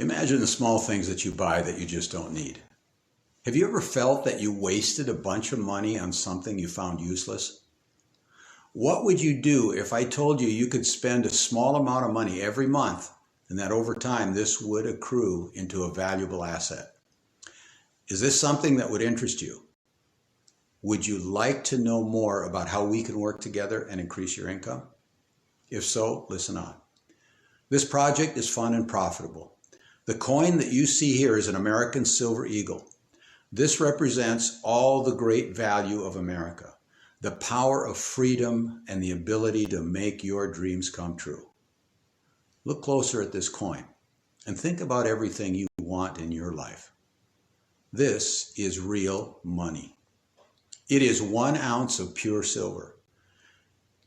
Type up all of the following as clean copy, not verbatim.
Imagine the small things that you buy that you just don't need. Have you ever felt that you wasted a bunch of money on something you found useless? What would you do if I told you you could spend a small amount of money every month and that over time this would accrue into a valuable asset? Is this something that would interest you? Would you like to know more about how we can work together and increase your income? If so, listen on. This project is fun and profitable. The coin that you see here is an American silver eagle. This represents all the great value of America, the power of freedom and the ability to make your dreams come true. Look closer at this coin and think about everything you want in your life. This is real money. It is 1 ounce of pure silver.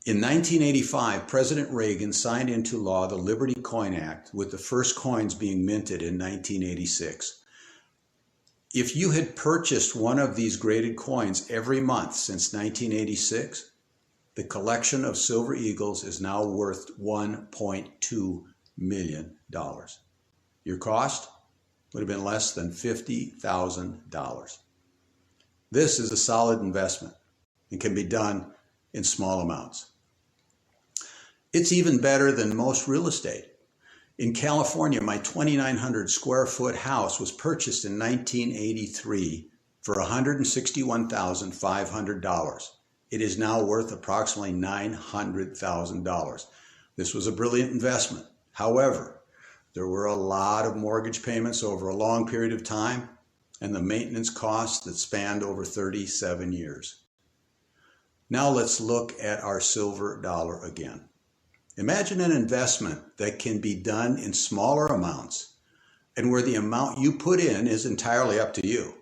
In 1985, President Reagan signed into law the Liberty Coin Act, with the first coins being minted in 1986. If you had purchased one of these graded coins every month since 1986, the collection of silver eagles is now worth $1.2 million. Your cost would have been less than $50,000. This is a solid investment and can be done in small amounts. It's even better than most real estate. In California, my 2,900 square foot house was purchased in 1983 for $161,500. It is now worth approximately $900,000. This was a brilliant investment. However, there were a lot of mortgage payments over a long period of time and the maintenance costs that spanned over 37 years. Now let's look at our silver dollar again. Imagine an investment that can be done in smaller amounts and where the amount you put in is entirely up to you.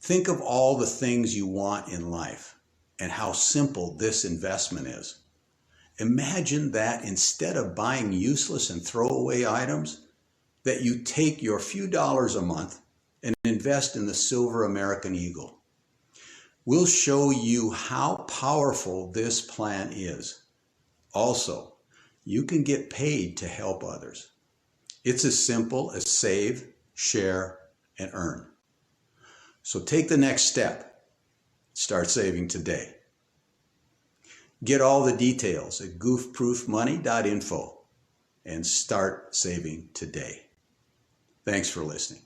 Think of all the things you want in life and how simple this investment is. Imagine that instead of buying useless and throwaway items, that you take your few dollars a month and invest in the Silver American Eagle. We'll show you how powerful this plan is. Also, you can get paid to help others. It's as simple as save, share, and earn. So take the next step. Start saving today. Get all the details at goofproofmoney.info and start saving today. Thanks for listening.